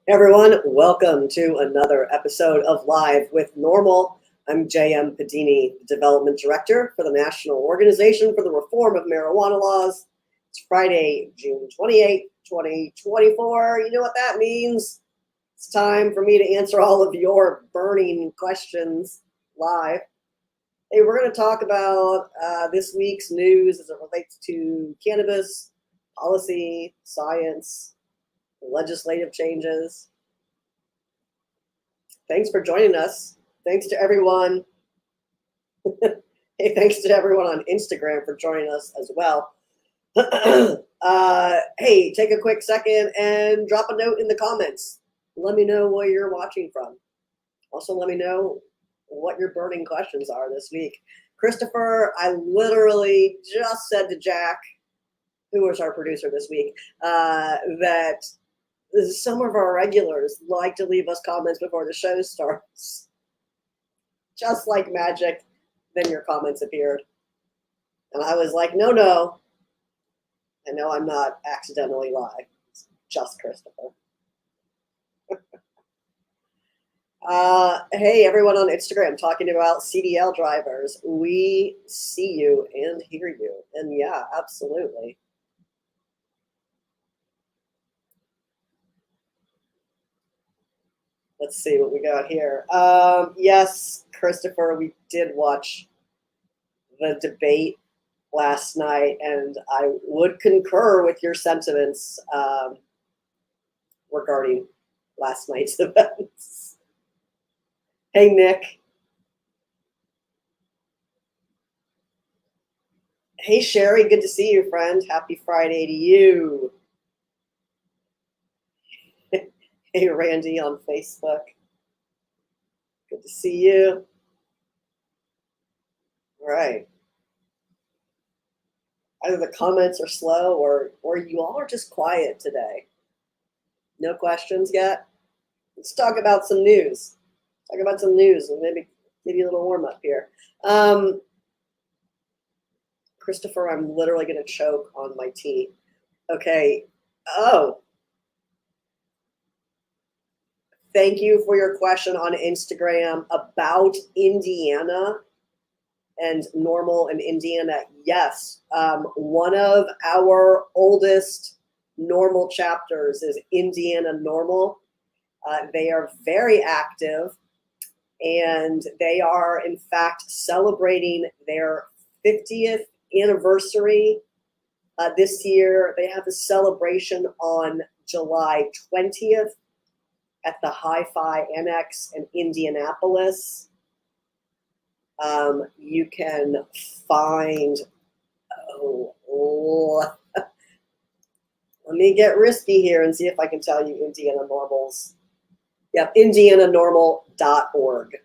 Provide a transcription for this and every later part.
Everyone, welcome to another episode of Live with NORML. I'm J.M. Padini, Development Director for the National Organization for the Reform of Marijuana Laws. It's Friday, June 28, 2024. You know what that means? It's time for me to answer all of your burning questions live. Hey, we're going to talk about this week's news as it relates to cannabis, policy, science, legislative changes. Thanks for joining us. Thanks to everyone. Hey, thanks to everyone on Instagram for joining us as well. Hey, take a quick second and drop a note in the comments. Let me know where you're watching from. Also, let me know what your burning questions are this week. Christopher, I literally just said to Jack, who was our producer this week, that some of our regulars like to leave us comments before the show starts. Just like magic, then your comments appeared. And I was like, no. I know I'm not accidentally live. It's just Christopher. Hey, everyone on Instagram talking about CDL drivers. We see you and hear you. And yeah, absolutely. Let's see what we got here. Yes, Christopher, we did watch the debate last night, and I would concur with your sentiments regarding last night's events. Hey, Nick. Hey, Sherry, good to see you, friend. Happy Friday to you. Hey, Randy on Facebook. Good to see you. All right. Either the comments are slow or you all are just quiet today. No questions yet? Let's talk about some news. Talk about some news and maybe give you a little warm up here. Christopher, I'm literally going to choke on my tea. Okay. Oh. Thank you for your question on Instagram about Indiana and NORML in Indiana. Yes, one of our oldest NORML chapters is Indiana NORML. They are very active, and they are, in fact, celebrating their 50th anniversary this year. They have a celebration on July 20th at the Hi-Fi Annex in Indianapolis. You can find, let me get risky here and see if I can tell you Indiana NORMLs. Yep, indiananormal.org.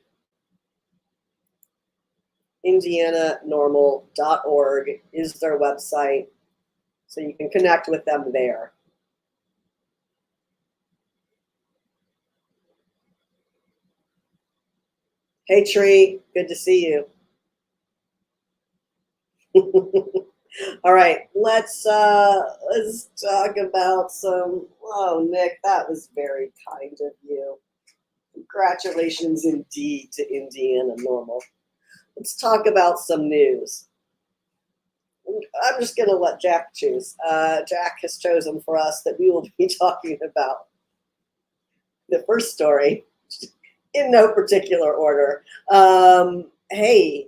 indiananormal.org is their website, so you can connect with them there. Hey, Tree, good to see you. All right, let's talk about some. Oh, Nick, that was very kind of you. Congratulations indeed to Indiana NORML. Let's talk about some news. I'm just going to let Jack choose. Jack has chosen for us that we will be talking about the first story in no particular order. Hey,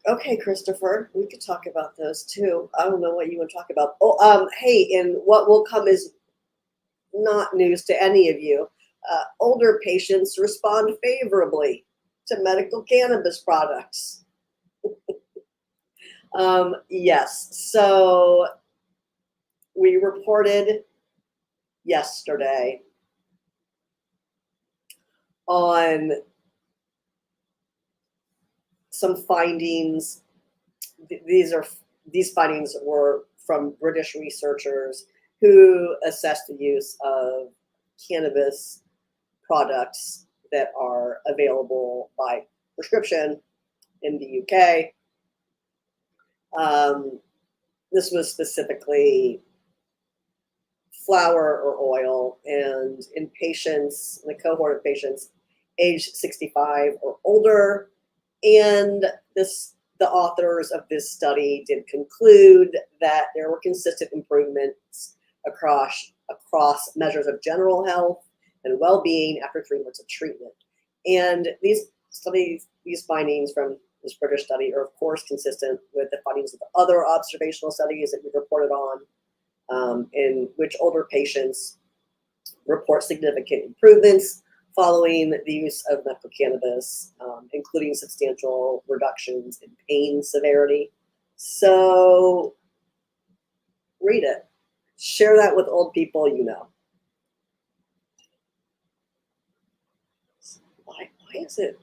okay, Christopher, we could talk about those too. I don't know what you want to talk about. Hey, and what will come is not news to any of you. Older patients respond favorably to medical cannabis products. Yes, so we reported yesterday on some findings. These findings were from British researchers who assessed the use of cannabis products that are available by prescription in the UK. this was specifically flour or oil, and in patients, in a cohort of patients aged 65 or older. And the authors of this study did conclude that there were consistent improvements across measures of general health and well-being after 3 months of treatment. And these findings from this British study are, of course, consistent with the findings of the other observational studies that we've reported on, in which older patients report significant improvements following the use of medical cannabis, including substantial reductions in pain severity. So read it. Share that with old people you know. Why is it?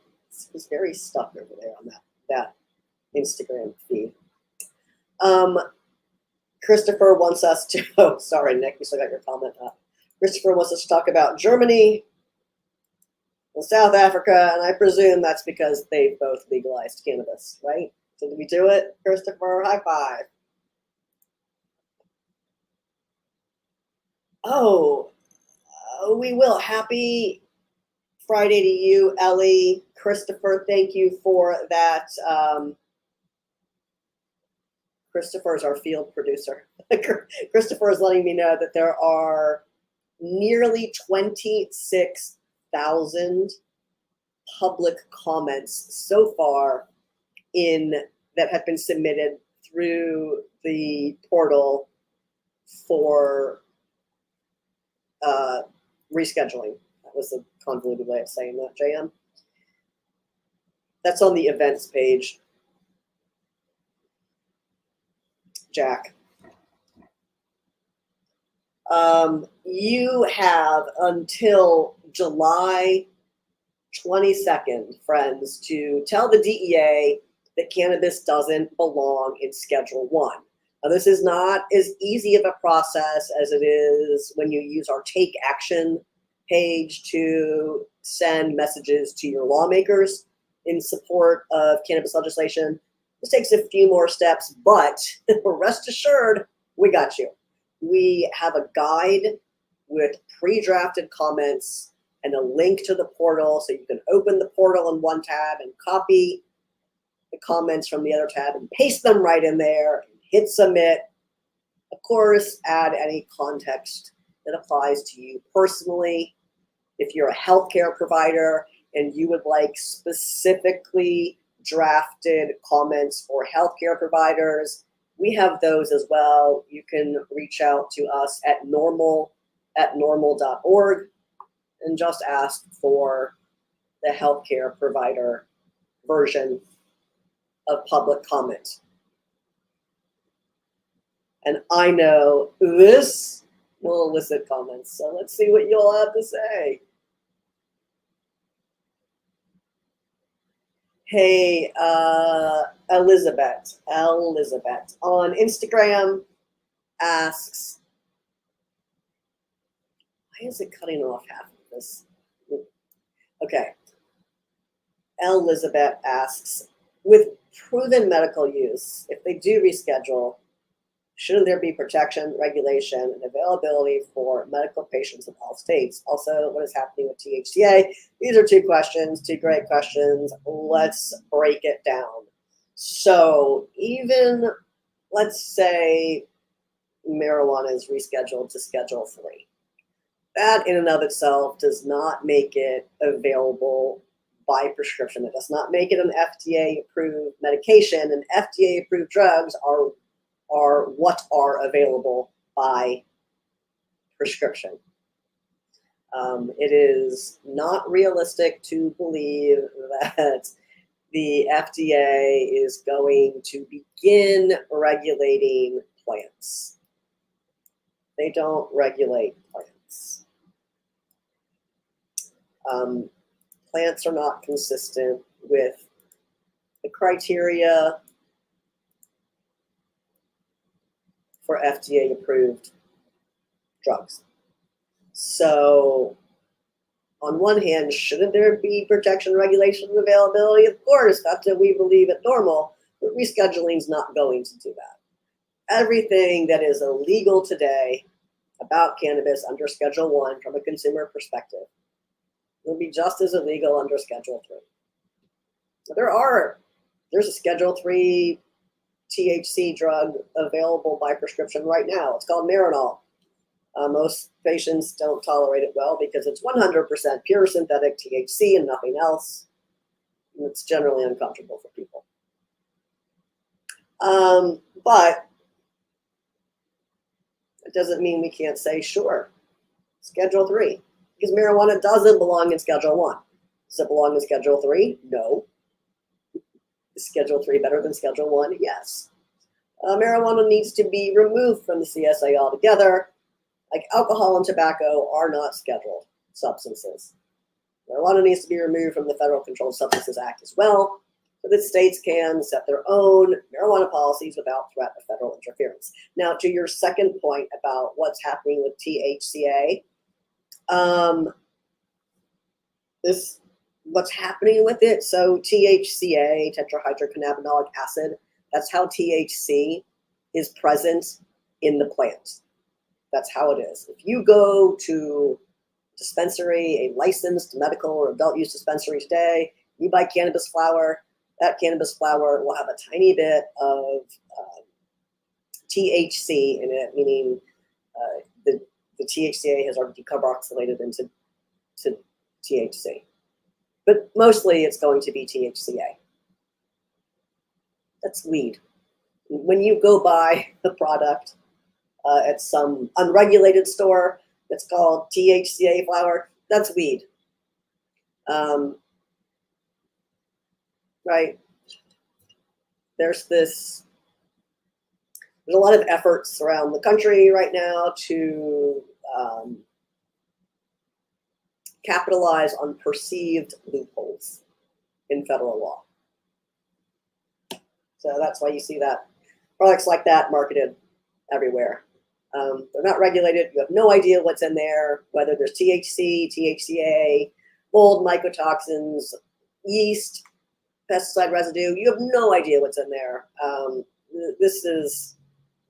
It's very stuck over there on that Instagram feed. Christopher wants us to, oh, sorry, Nick, you still got your comment up. Christopher wants us to talk about Germany and South Africa, and I presume that's because they both legalized cannabis, right? So did we do it, Christopher? High five. Oh, we will. Happy Friday to you, Ellie. Christopher, thank you for that. Christopher is our field producer. Christopher is letting me know that there are nearly 26,000 public comments so far that have been submitted through the portal for rescheduling. That was a convoluted way of saying that, JM. That's on the events page. Jack. You have until July 22nd, friends, to tell the DEA that cannabis doesn't belong in Schedule 1. Now, this is not as easy of a process as it is when you use our Take Action page to send messages to your lawmakers in support of cannabis legislation. This takes a few more steps, but rest assured, we got you. We have a guide with pre-drafted comments and a link to the portal, so you can open the portal in one tab and copy the comments from the other tab and paste them right in there, hit submit. Of course, add any context that applies to you personally. If you're a healthcare provider and you would like specifically drafted comments for healthcare providers, we have those as well. You can reach out to us at NORML.org and just ask for the healthcare provider version of public comment. And I know this will elicit comments, so let's see what you'll have to say. Hey, Elizabeth on Instagram asks, why is it cutting off half of this? Okay. Elizabeth asks, with proven medical use, if they do reschedule, shouldn't there be protection, regulation, and availability for medical patients in all states? Also, what is happening with THCA? These are two questions, two great questions. Let's break it down. So even, let's say marijuana is rescheduled to Schedule 3. That in and of itself does not make it available by prescription. It does not make it an FDA-approved medication, and FDA-approved drugs are what are available by prescription. It is not realistic to believe that the FDA is going to begin regulating plants. They don't regulate plants. Plants are not consistent with the criteria for FDA-approved drugs. So on one hand, shouldn't there be protection, regulation, and availability? Of course, that's what we believe at NORML, but rescheduling is not going to do that. everything that is illegal today about cannabis under Schedule 1 from a consumer perspective will be just as illegal under Schedule 3. There's a Schedule 3 THC drug available by prescription right now. It's called Marinol. Most patients don't tolerate it well because it's 100% pure synthetic THC and nothing else. And it's generally uncomfortable for people. But it doesn't mean we can't say, sure, Schedule 3. Because marijuana doesn't belong in Schedule 1. Does it belong in Schedule 3? No. Is Schedule 3 better than Schedule 1? Yes. Marijuana needs to be removed from the CSA altogether. Like alcohol and tobacco are not scheduled substances. Marijuana needs to be removed from the Federal Controlled Substances Act as well, so that states can set their own marijuana policies without threat of federal interference. Now, to your second point about what's happening with THCA, what's happening with it, so THCA, tetrahydrocannabinolic acid, that's how THC is present in the plant. That's how it is. If you go to a dispensary, a licensed medical or adult use dispensary today, you buy cannabis flower, that cannabis flower will have a tiny bit of THC in it, meaning the THCA has already decarboxylated into THC. But mostly it's going to be THCA. That's weed. When you go buy the product at some unregulated store that's called THCA flower, that's weed. Right? There's a lot of efforts around the country right now to capitalize on perceived loopholes in federal law. So that's why you see that products like that marketed everywhere. They're not regulated. You have no idea what's in there, whether there's THC, THCA, mold, mycotoxins, yeast, pesticide residue. You have no idea what's in there. This is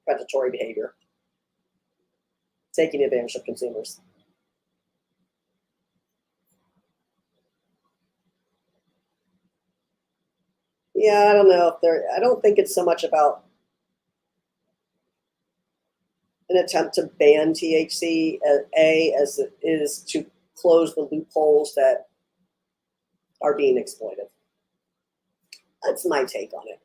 predatory behavior, taking advantage of consumers. Yeah, I don't know if I don't think it's so much about an attempt to ban THC as it is to close the loopholes that are being exploited. That's my take on it.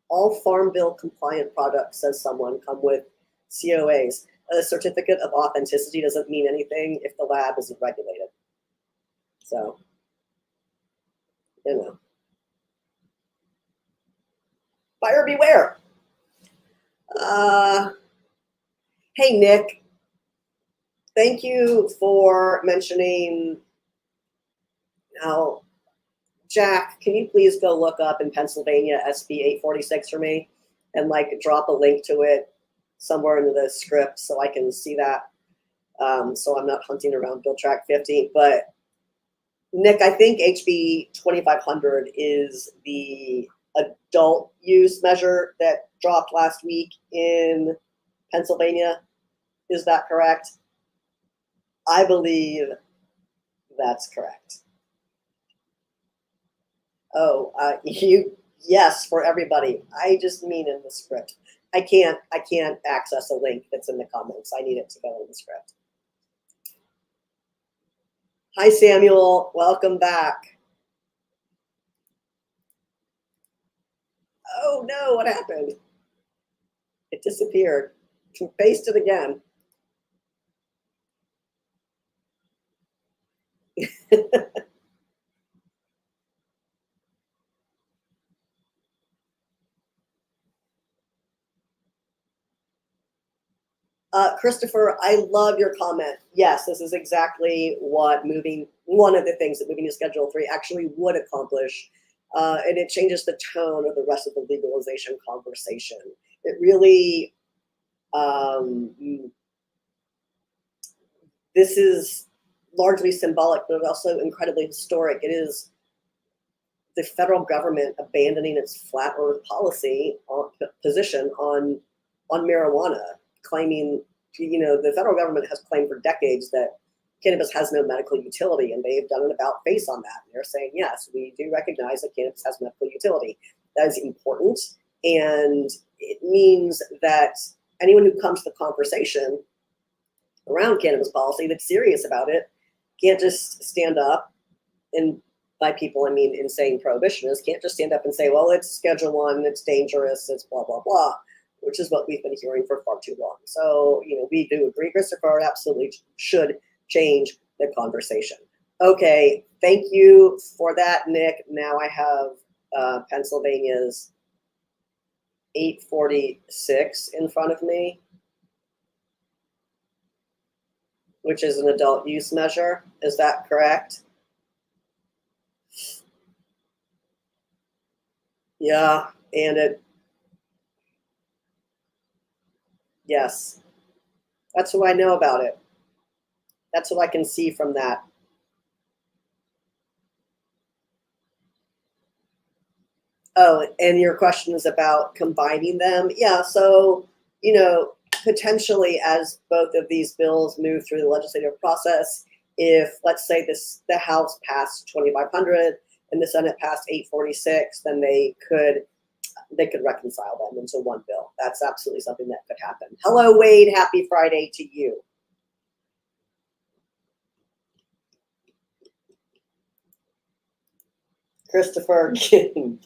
All Farm Bill compliant products, says someone, come with COAs. A certificate of authenticity doesn't mean anything if the lab isn't regulated. So, you know. Buyer beware. Hey, Nick. Thank you for mentioning. Now, Jack, can you please go look up in Pennsylvania SB 846 for me and like drop a link to it somewhere into the script so I can see that. So I'm not hunting around Bill Track 50. But Nick, I think HB 2500 is the adult use measure that dropped last week in Pennsylvania. Is that correct? I believe that's correct. Oh, yes, for everybody. I just mean in the script. I can't access a link that's in the comments. I need it to go in the script. Hi, Samuel. Welcome back. Oh no, what happened? It disappeared. Paste it again. Christopher, I love your comment. Yes, this is exactly what one of the things that moving to Schedule 3 actually would accomplish. And it changes the tone of the rest of the legalization conversation. It really, this is largely symbolic, but also incredibly historic. It is the federal government abandoning its flat earth policy position on marijuana, claiming, the federal government has claimed for decades that cannabis has no medical utility, and they've done an about face on that. And they're saying, yes, we do recognize that cannabis has medical utility. That is important, and it means that anyone who comes to the conversation around cannabis policy that's serious about it can't just stand up, and by people I mean insane prohibitionists, can't just stand up and say, well, it's Schedule 1, it's dangerous, it's blah, blah, blah, which is what we've been hearing for far too long. So, we do agree, Christopher, absolutely should change the conversation. Okay, thank you for that, Nick. Now I have Pennsylvania's 846 in front of me, which is an adult use measure. Is that correct? Yeah, and yes, that's what I know about it. That's what I can see from that. Oh, and your question is about combining them. Yeah, so, potentially as both of these bills move through the legislative process, if, let's say, the House passed 2500 and the Senate passed 846, then they could reconcile them into one bill. That's absolutely something that could happen. Hello, Wade. Happy Friday to you. Christopher King.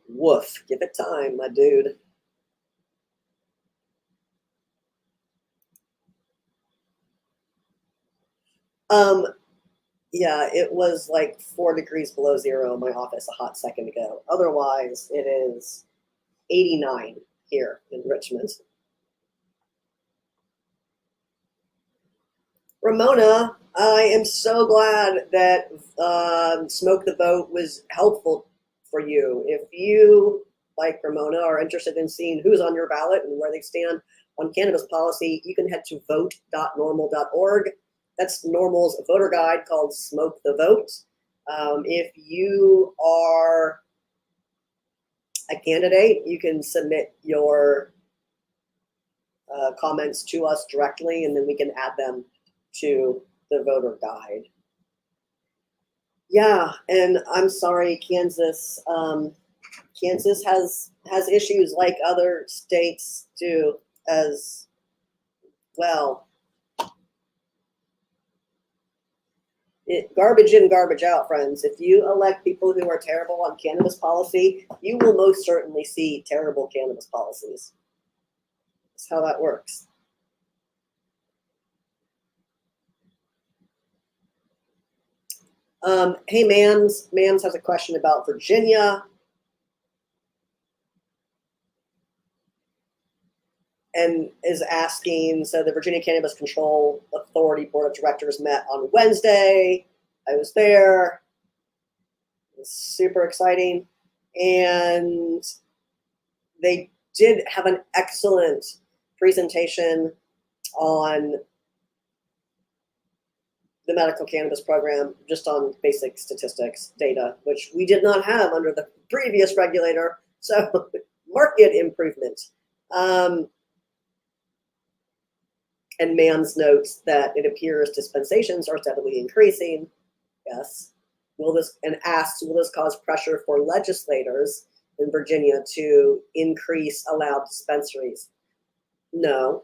Woof. Give it time, my dude. Yeah, it was like 4 degrees below zero in my office a hot second ago. Otherwise, it is 89 here in Richmond. Ramona, I am so glad that Smoke the Vote was helpful for you. If you, like Ramona, are interested in seeing who's on your ballot and where they stand on cannabis policy, you can head to vote.norml.org. That's NORML's voter guide called Smoke the Vote. If you are a candidate, you can submit your comments to us directly, and then we can add them to the voter guide. Yeah, and I'm sorry, Kansas. Kansas has issues like other states do as well. Garbage in, garbage out, friends. If you elect people who are terrible on cannabis policy, you will most certainly see terrible cannabis policies. That's how that works. Hey, Mams. Mams has a question about Virginia. And is asking, so the Virginia Cannabis Control Authority Board of Directors met on Wednesday. I was there. It was super exciting. And they did have an excellent presentation on the medical cannabis program, just on basic statistics data, which we did not have under the previous regulator. So market improvement. And Mans notes that it appears dispensations are steadily increasing. Yes. And asks, will this cause pressure for legislators in Virginia to increase allowed dispensaries? No.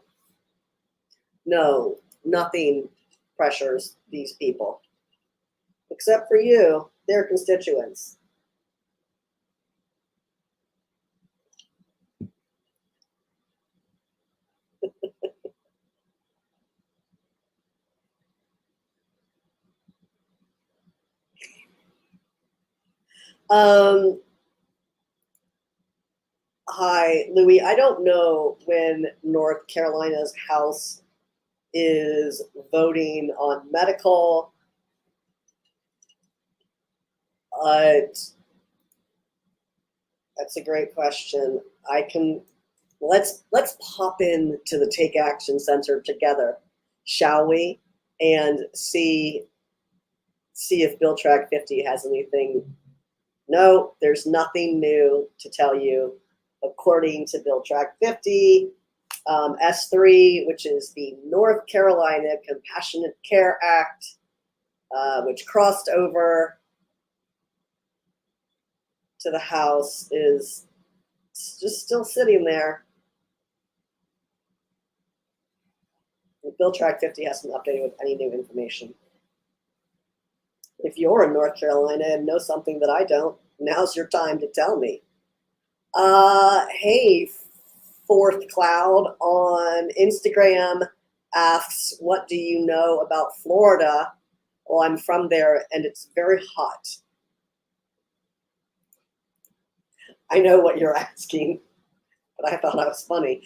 No, nothing pressures these people. Except for you, their constituents. Hi, Louis. I don't know when North Carolina's House is voting on medical. That's a great question. Let's pop in to the Take Action Center together, shall we? And see if Bill Track 50 has anything. No, there's nothing new to tell you according to Bill Track 50, S3, which is the North Carolina Compassionate Care Act, which crossed over to the House, is just still sitting there. Bill Track 50 hasn't updated with any new information. If you're in North Carolina and know something that I don't, now's your time to tell me. Hey, Fourth Cloud on Instagram asks, what do you know about Florida? Well, I'm from there and it's very hot. I know what you're asking, but I thought that was funny.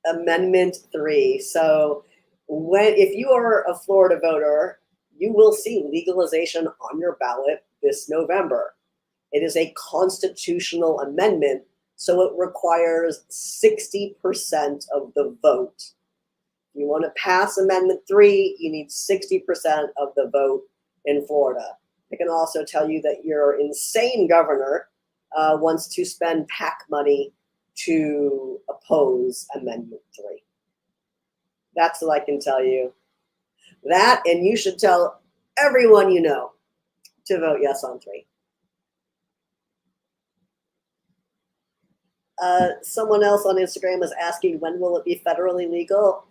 Amendment 3. So if you are a Florida voter, you will see legalization on your ballot this November. It is a constitutional amendment, so it requires 60% of the vote. If you want to pass Amendment 3, you need 60% of the vote in Florida. I can also tell you that your insane governor wants to spend PAC money to oppose Amendment 3. That's what I can tell you. That, and you should tell everyone you know to vote yes on 3. Someone else on Instagram is asking, when will it be federally legal?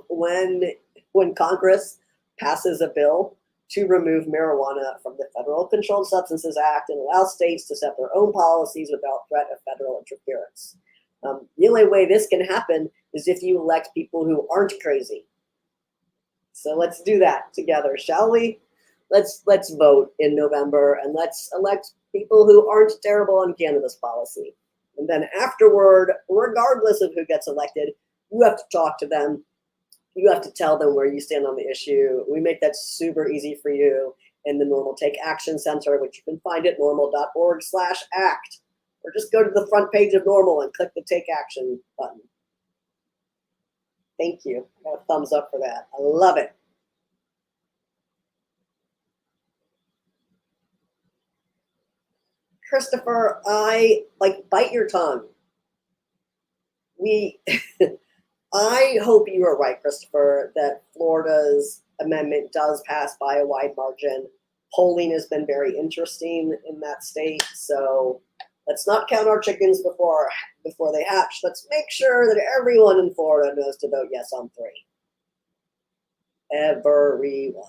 When Congress passes a bill to remove marijuana from the Federal Controlled Substances Act and allow states to set their own policies without threat of federal interference. The only way this can happen is if you elect people who aren't crazy. So let's do that together, shall we? Let's vote in November and let's elect people who aren't terrible on cannabis policy. And then afterward, regardless of who gets elected, you have to talk to them. You have to tell them where you stand on the issue. We make that super easy for you in the NORML Take Action Center, which you can find at norml.org/act. Or just go to the front page of NORML and click the Take Action button. Thank you. I got a thumbs up for that. I love it. Christopher, bite your tongue. I hope you are right, Christopher, that Florida's amendment does pass by a wide margin. Polling has been very interesting in that state, so let's not count our chickens before they hatch. Let's make sure that everyone in Florida knows to vote yes on 3. Everyone.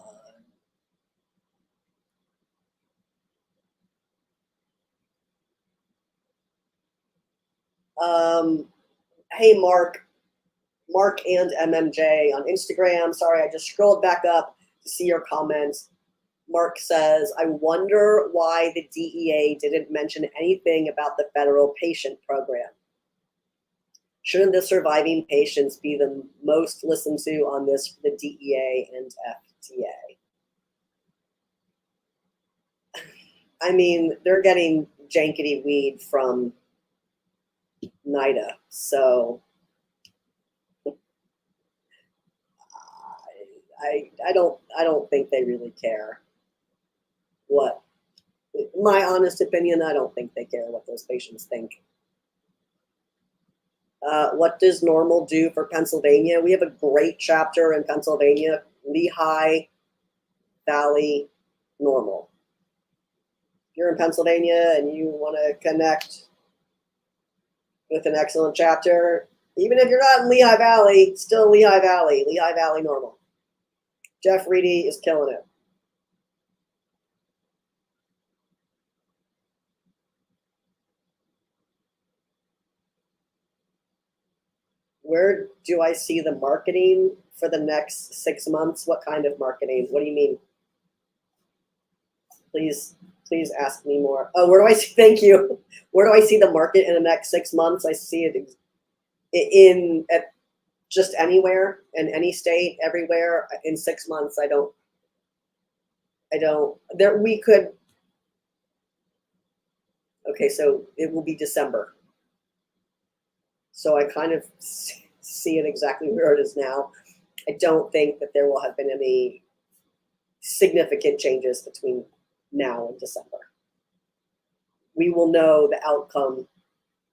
Hey, Mark and MMJ on Instagram. Sorry, I just scrolled back up to see your comments. Mark says, I wonder why the DEA didn't mention anything about the federal patient program. Shouldn't the surviving patients be the most listened to on this for the DEA and FDA? I mean, they're getting jankety weed from NIDA, so I don't think they really care what. My honest opinion, I don't think they care what those patients think. What does NORML do for Pennsylvania? We have a great chapter in Pennsylvania, Lehigh Valley NORML. If you're in Pennsylvania and you want to connect with an excellent chapter, even if you're not in Lehigh Valley, still Lehigh Valley NORML. Jeff Reedy is killing it. Where do I see the marketing for the next 6 months? What kind of marketing? What do you mean? Please ask me more. Oh, where do I see, thank you. Where do I see the market in the next 6 months? I see it at just anywhere, in any state, everywhere. In 6 months, okay, so it will be December. So I kind of see it exactly where it is now. I don't think that there will have been any significant changes between now and December. we will know the outcome,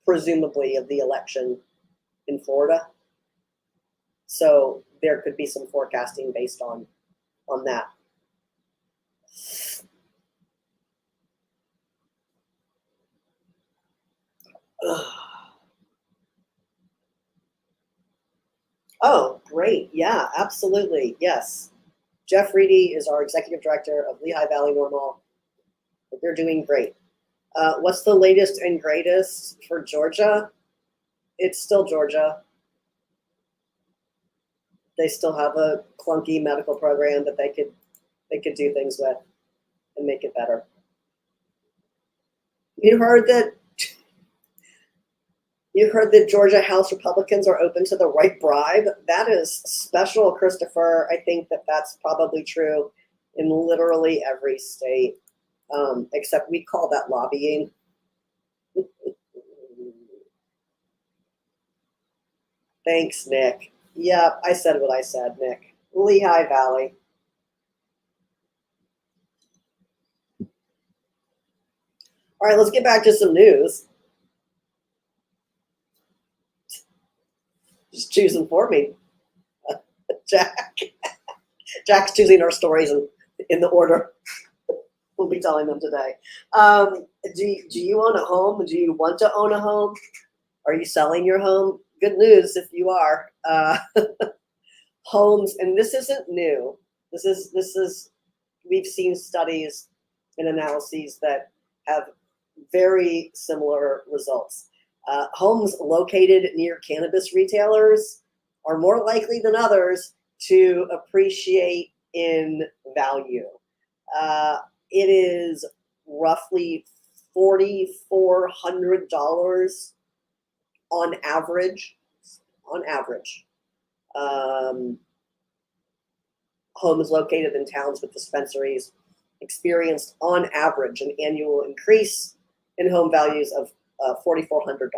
presumably, of the election in Florida. So there could be some forecasting based on that. Oh, great. Yeah, absolutely. Yes. Jeff Reedy is our executive director of Lehigh Valley NORML. They're doing great. What's the latest and greatest for Georgia? It's still Georgia. They still have a clunky medical program that they could do things with and make it better. You heard that Georgia House Republicans are open to the right bribe? That is special, Christopher. I think that's probably true in literally every state, except we call that lobbying. Thanks, Nick. Yeah, I said what I said, Nick. Lehigh Valley. All right, let's get back to some news. Just choosing for me, Jack. Jack's choosing our stories in the order we'll be telling them today. Do you own a home? Do you want to own a home? Are you selling your home? Good news if you are. Homes, and this isn't new. This is we've seen studies and analyses that have very similar results. Homes located near cannabis retailers are more likely than others to appreciate in value. It is roughly $4,400 on average. Homes located in towns with dispensaries experienced on average an annual increase in home values of $4,400.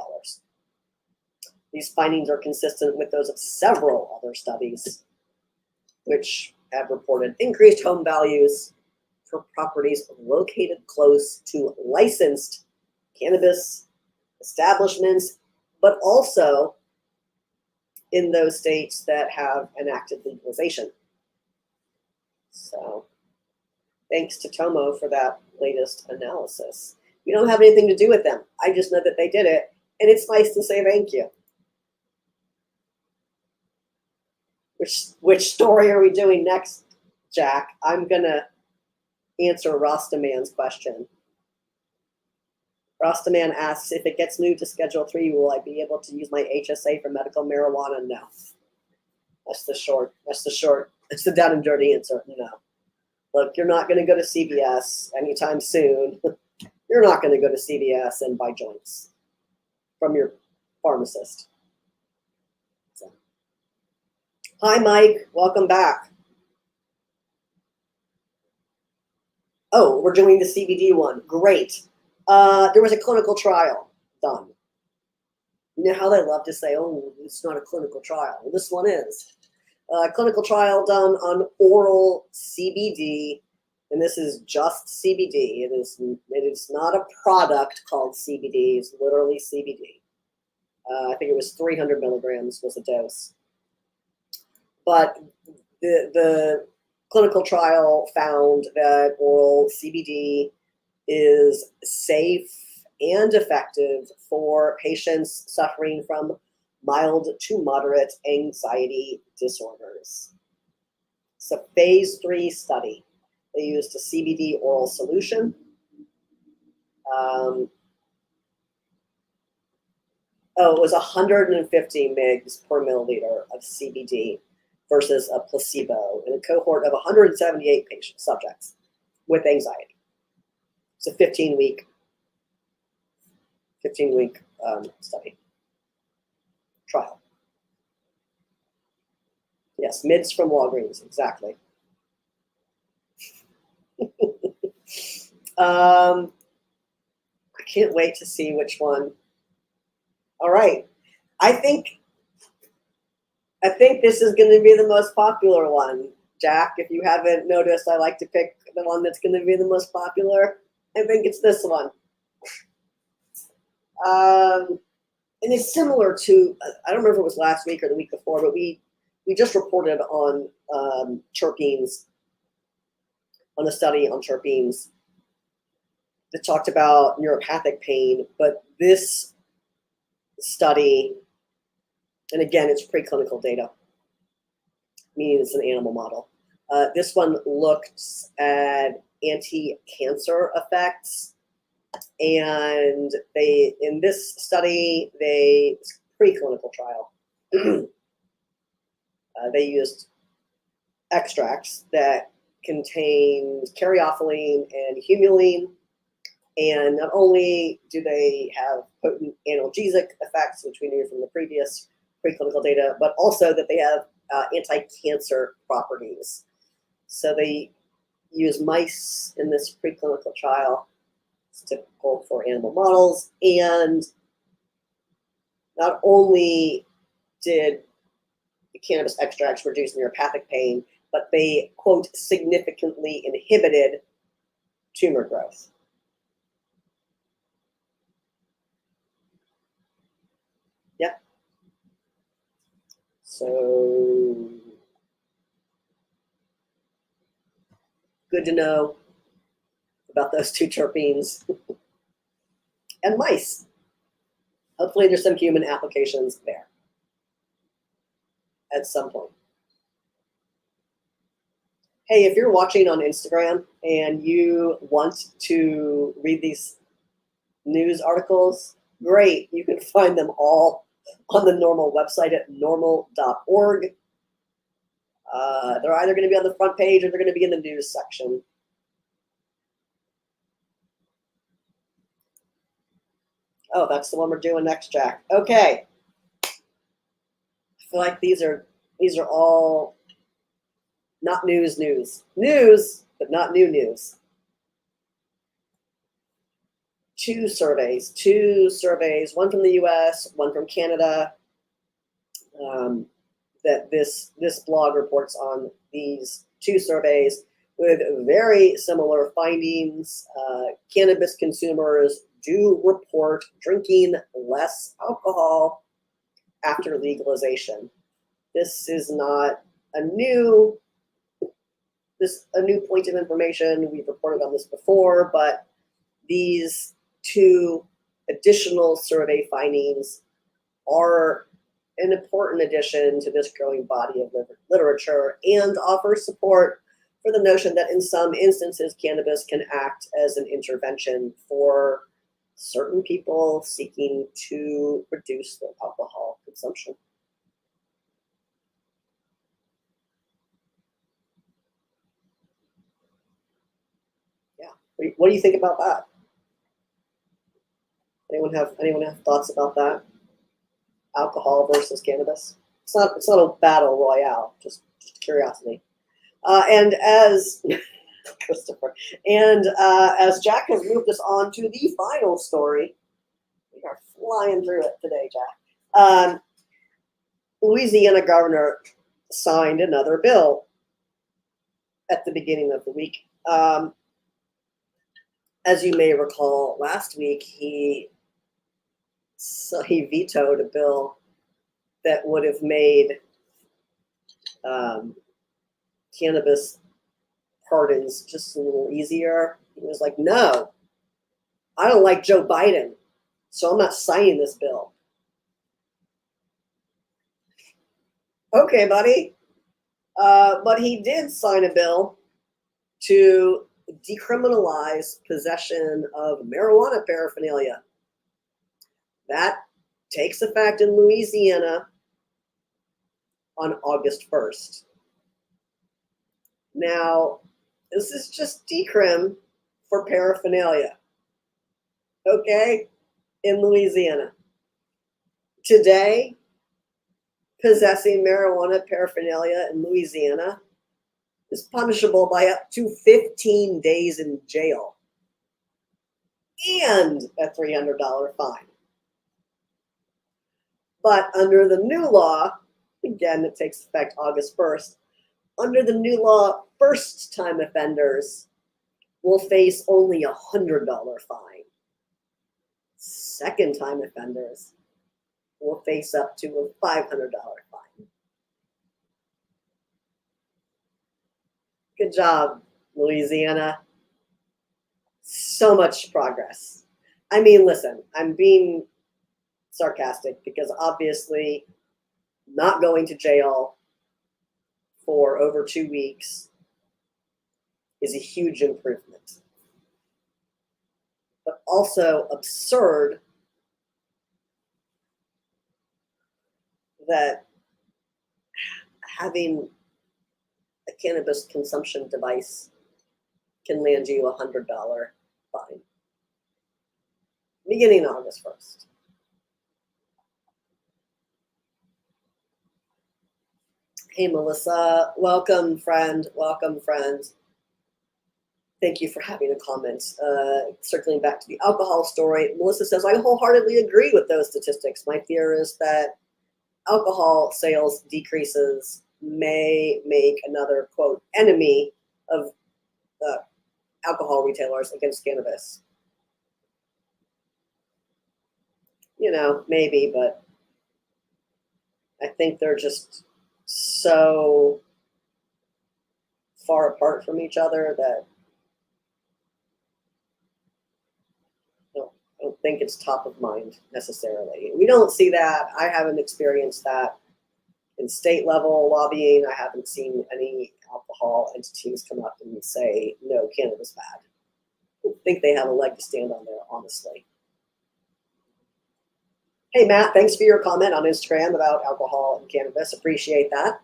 These findings are consistent with those of several other studies, which have reported increased home values for properties located close to licensed cannabis establishments, but also in those states that have enacted legalization. So thanks to Tomo for that latest analysis. We don't have anything to do with them. I just know that they did it, and it's nice to say thank you. Which story are we doing next, Jack? I'm going to answer Rostaman's question. Rostaman asks, if it gets moved to Schedule 3, will I be able to use my HSA for medical marijuana? No. That's the down and dirty answer. No. Look, you're not going to go to CVS anytime soon. You're not going to go to CVS and buy joints from your pharmacist. So. Hi, Mike. Welcome back. Oh, we're doing the CBD one. Great. There was a clinical trial done. You know how they love to say, oh, it's not a clinical trial. Well, this one is. Clinical trial done on oral CBD, and this is just CBD. It is not a product called CBD. It's literally CBD. I think it was 300 milligrams was a dose. But the clinical trial found that oral CBD is safe and effective for patients suffering from mild to moderate anxiety disorders. It's a phase 3 study. They used a CBD oral solution. It was 150 mg per milliliter of CBD versus a placebo in a cohort of 178 subjects with anxiety. It's a 15-week study. Trial. Yes, mids from Walgreens, exactly. I can't wait to see which one. All right. I think this is going to be the most popular one, Jack. If you haven't noticed, I like to pick the one that's going to be the most popular. I think it's this one. And it's similar to, I don't remember if it was last week or the week before, but we just reported on terpenes, on a study on terpenes that talked about neuropathic pain. But this study, and again, it's preclinical data, meaning it's an animal model. This one looked at anti-cancer effects. And they, in this study, preclinical trial, they used extracts that contained caryophyllene and humulene. And not only do they have potent analgesic effects, which we knew from the previous preclinical data, but also that they have anti-cancer properties. So they use mice in this preclinical trial. It's typical for animal models. And not only did the cannabis extracts reduce neuropathic pain, but they, quote, significantly inhibited tumor growth. Yeah. So good to know about those two terpenes. And mice. Hopefully there's some human applications there at some point. Hey, if you're watching on Instagram and you want to read these news articles, great. You can find them all on the NORML website at norml.org. They're either going to be on the front page or they're going to be in the news section. Oh, that's the one we're doing next, Jack. Okay. I feel like these are all not news, but not new news. Two surveys, one from the US, one from Canada, that this blog reports on these two surveys with very similar findings. Cannabis consumers do report drinking less alcohol after legalization. This is not a new point of information. We've reported on this before, but these two additional survey findings are an important addition to this growing body of literature and offer support for the notion that in some instances cannabis can act as an intervention for certain people seeking to reduce their alcohol consumption. Yeah. What do you think about that? Anyone have thoughts about that? Alcohol versus cannabis? It's not a battle royale, just curiosity. And as Christopher, and as Jack has moved us on to the final story, we are flying through it today, Jack. Louisiana governor signed another bill at the beginning of the week. As you may recall, last week he vetoed a bill that would have made cannabis pardons just a little easier. He was like, no, I don't like Joe Biden, so I'm not signing this bill. Okay, buddy. But he did sign a bill to decriminalize possession of marijuana paraphernalia. That takes effect in Louisiana on August 1st. Now, this is just decrim for paraphernalia, okay, in Louisiana. Today, possessing marijuana paraphernalia in Louisiana is punishable by up to 15 days in jail and a $300 fine. But under the new law, again, it takes effect August 1st, under the new law, first-time offenders will face only a $100 fine. Second-time offenders will face up to a $500 fine. Good job, Louisiana. So much progress. I mean, listen, I'm being sarcastic because obviously not going to jail for over 2 weeks is a huge improvement. But also absurd that having a cannabis consumption device can land you a $100 fine. Beginning August 1st. Hey, Melissa. Welcome, friend. Welcome, friend. Thank you for having a comment. Circling back to the alcohol story, Melissa says, I wholeheartedly agree with those statistics. My fear is that alcohol sales decreases may make another, quote, enemy of alcohol retailers against cannabis. You know, maybe, but I think they're just so far apart from each other that I don't think it's top of mind necessarily. We don't see that. I haven't experienced that in state level lobbying. I haven't seen any alcohol entities come up and say, no, cannabis bad. I don't think they have a leg to stand on there, honestly. Hey, Matt, thanks for your comment on Instagram about alcohol and cannabis. Appreciate that.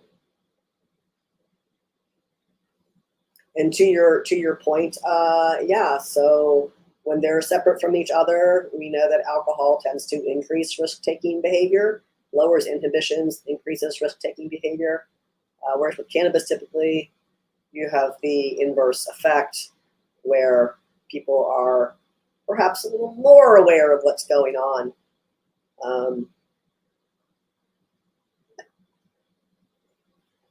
And to your point, yeah, so when they're separate from each other, we know that alcohol tends to increase risk-taking behavior, lowers inhibitions, increases risk-taking behavior. Whereas with cannabis, typically, you have the inverse effect where people are perhaps a little more aware of what's going on.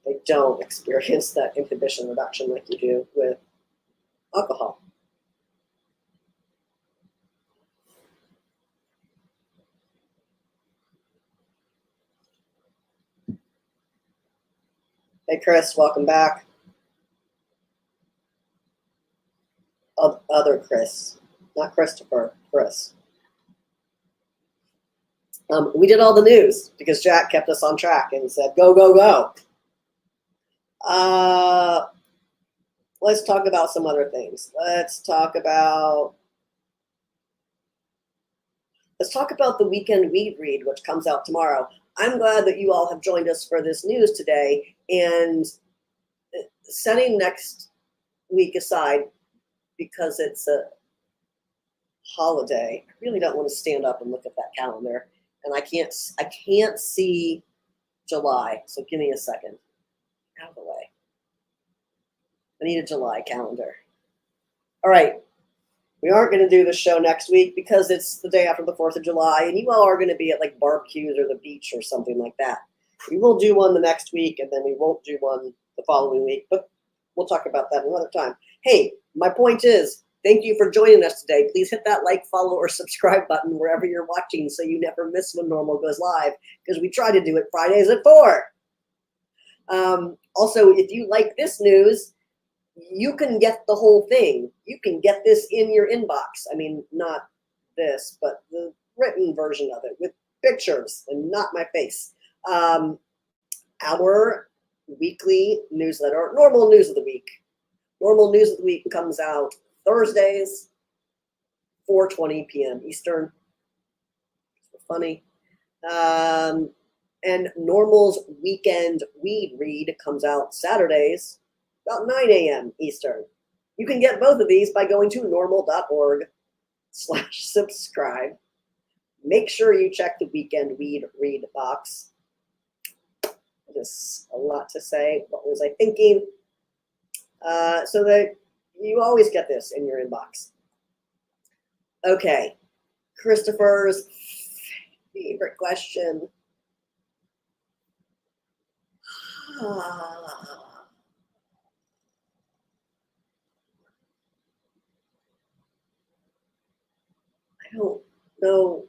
They don't experience that inhibition reduction like you do with alcohol. Hey, Chris, welcome back. Other Chris, not Christopher, Chris. We did all the news because Jack kept us on track and said, go, go, go. Let's talk about some other things. Let's talk about the weekend weed read, which comes out tomorrow. I'm glad that you all have joined us for this news today, and setting next week aside because it's a holiday. I really don't want to stand up and look at that calendar, and I can't see July. So give me a second. Out of the way. I need a July calendar. All right. We aren't going to do the show next week because it's the day after the 4th of July, and you all are going to be at like barbecues or the beach or something like that. We will do one the next week, and then we won't do one the following week, but we'll talk about that another time. Hey, my point is, thank you for joining us today. Please hit that like, follow, or subscribe button wherever you're watching so you never miss when NORML goes live, because we try to do it Fridays at 4. Also, if you like this news, you can get the whole thing. You can get this in your inbox. I mean, not this, but the written version of it with pictures and not my face. Our weekly newsletter, NORML News of the Week. NORML News of the Week comes out Thursdays, 4:20 p.m. Eastern. Funny. And NORML's Weekend Weed Read comes out Saturdays, about 9 a.m. Eastern. You can get both of these by going to norml.org/subscribe. Make sure you check the Weekend Weed Read box. Just a lot to say. What was I thinking? So that you always get this in your inbox. Okay. Christopher's favorite question. I don't know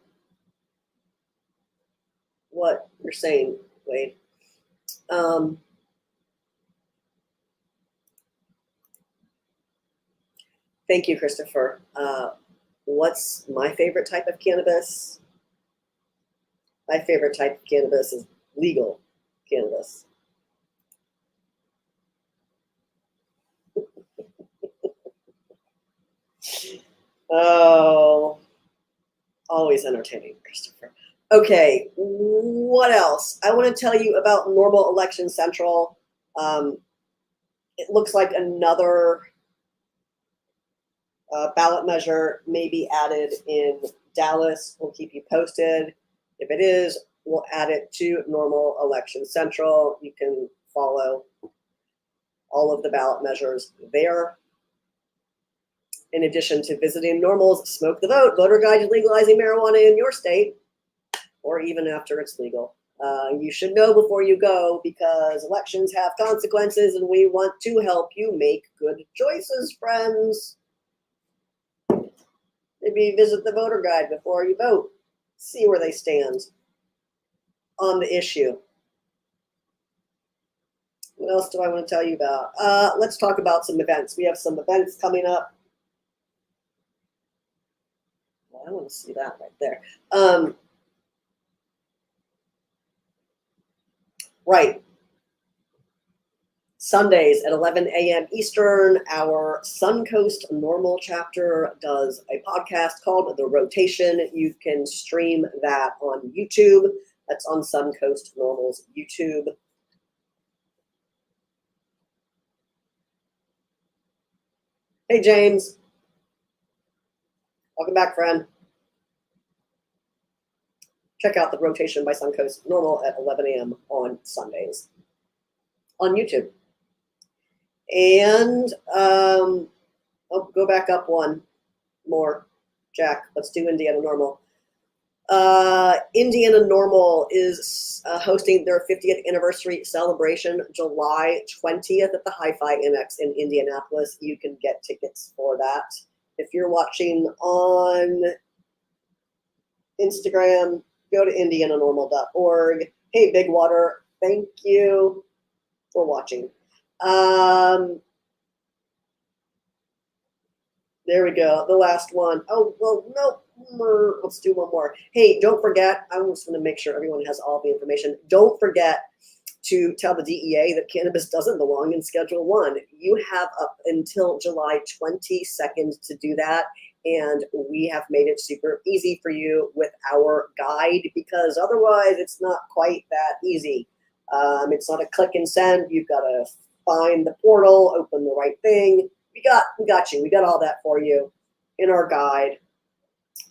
what you're saying, Wade. Thank you, Christopher. What's my favorite type of cannabis? My favorite type of cannabis is legal cannabis. Oh, always entertaining, Christopher. Okay, what else? I want to tell you about NORML Election Central. It looks like another ballot measure may be added in Dallas. We'll keep you posted. If it is, we'll add it to NORML Election Central. You can follow all of the ballot measures there. In addition to visiting NORML's Smoke the Vote voter guide to legalizing marijuana in your state, or even after it's legal. You should know before you go, because elections have consequences and we want to help you make good choices, friends. Maybe visit the voter guide before you vote. See where they stand on the issue. What else do I want to tell you about? Let's talk about some events. We have some events coming up. Well, I want to see that right there. Right. Sundays at 11 a.m. Eastern, our Suncoast NORML chapter does a podcast called The Rotation. You can stream that on YouTube. That's on Suncoast NORML's YouTube. Hey, James. Welcome back, friend. Check out The Rotation by Suncoast NORML at 11 a.m. on Sundays on YouTube. And I'll go back up one more, Jack. Let's do Indiana NORML. Indiana NORML is hosting their 50th anniversary celebration July 20th at the Hi-Fi Annex in Indianapolis. You can get tickets for that. If you're watching on Instagram, go to indiananormal.org. Hey, Big Water, thank you for watching. There we go. The last one. Oh, well, no. Let's do one more. Hey, don't forget, I just want to make sure everyone has all the information. Don't forget to tell the DEA that cannabis doesn't belong in Schedule 1. You have up until July 22nd to do that. And we have made it super easy for you with our guide, because otherwise it's not quite that easy. It's not a click and send. You've got to find the portal, open the right thing. We got you. We got all that for you in our guide.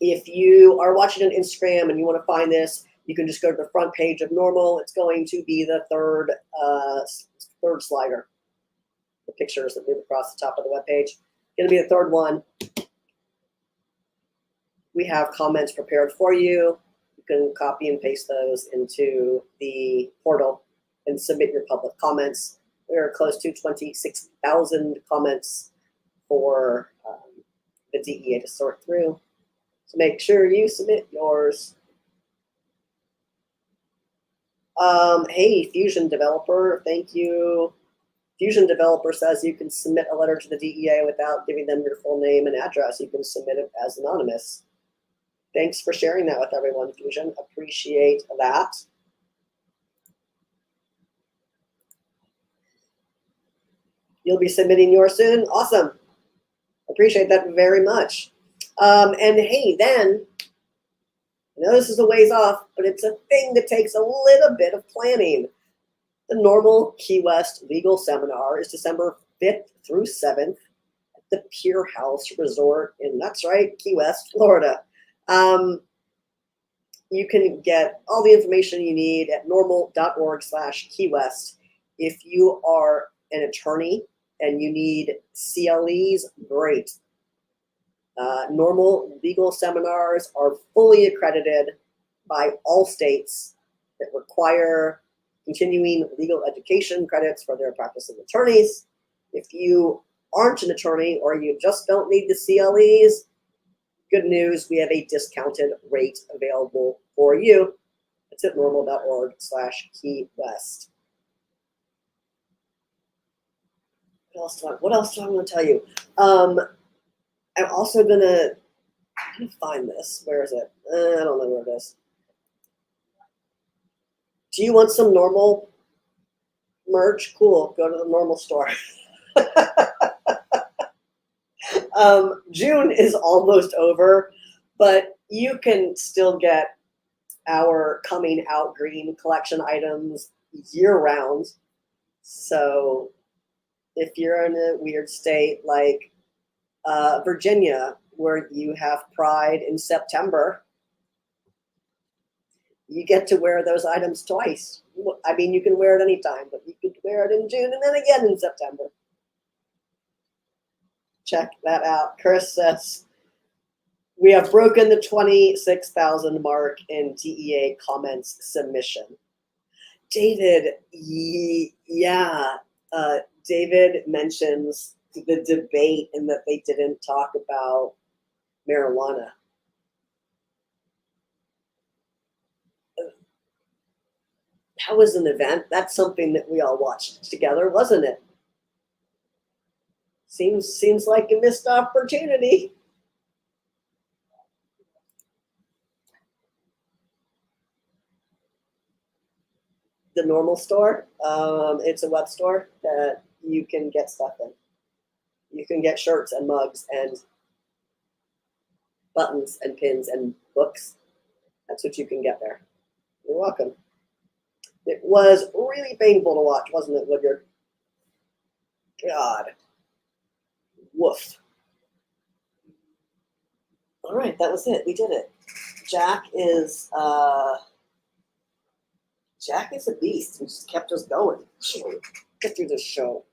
If you are watching on Instagram and you want to find this, you can just go to the front page of NORML. It's going to be the third slider. The pictures that move across the top of the webpage. Going to be the third one. We have comments prepared for you. You can copy and paste those into the portal and submit your public comments. We are close to 26,000 comments for the DEA to sort through. So make sure you submit yours. Hey, Fusion Developer, thank you. Fusion Developer says you can submit a letter to the DEA without giving them your full name and address. You can submit it as anonymous. Thanks for sharing that with everyone, Fusion. Appreciate that. You'll be submitting yours soon. Awesome. Appreciate that very much. And hey, then, I know this is a ways off, but it's a thing that takes a little bit of planning. The NORML Key West Legal Seminar is December 5th through 7th at the Pier House Resort in, that's right, Key West, Florida. You can get all the information you need at norml.org/Key West. If you are an attorney and you need CLEs, great. NORML legal seminars are fully accredited by all states that require continuing legal education credits for their practicing attorneys. If you aren't an attorney or you just don't need the CLEs, good news, we have a discounted rate available for you. It's at normal.org/Key West. What else do I want to tell you? I'm also gonna find this. Where is it? I don't know where it is. Do you want some NORML merch? Cool. Go to the NORML store. June is almost over, but you can still get our coming out green collection items year round. So if you're in a weird state like Virginia, where you have Pride in September, you get to wear those items twice. I mean, you can wear it anytime, but you could wear it in June and then again in September. Check that out. Chris says, we have broken the 26,000 mark in TEA comments submission. David, yeah. David mentions the debate and that they didn't talk about marijuana. That was an event. That's something that we all watched together, wasn't it? Seems like a missed opportunity. The NORML store, it's a web store that you can get stuff in. You can get shirts and mugs and buttons and pins and books. That's what you can get there. You're welcome. It was really painful to watch, wasn't it, Woodyard? God. Woof. All right, that was it. We did it. Jack is a beast. He just kept us going. Get through this show.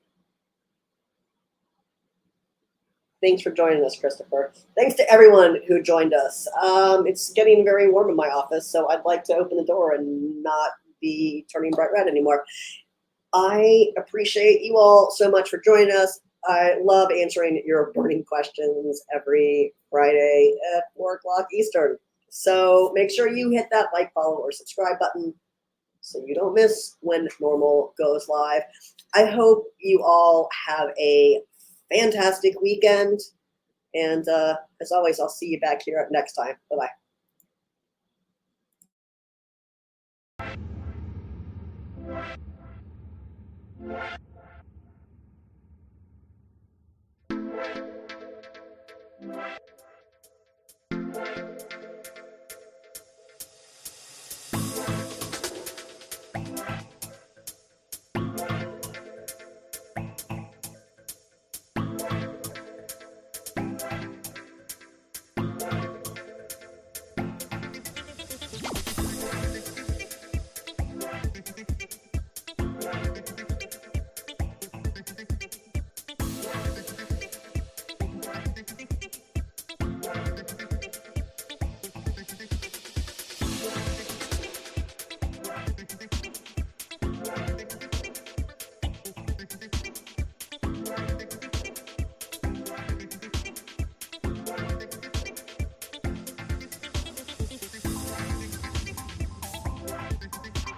Thanks for joining us, Christopher. Thanks to everyone who joined us. It's getting very warm in my office, so I'd like to open the door and not be turning bright red anymore. I appreciate you all so much for joining us. I love answering your burning questions every Friday at 4 o'clock Eastern. So make sure you hit that like, follow, or subscribe button so you don't miss when NORML goes live. I hope you all have a fantastic weekend. And as always, I'll see you back here next time. Bye-bye.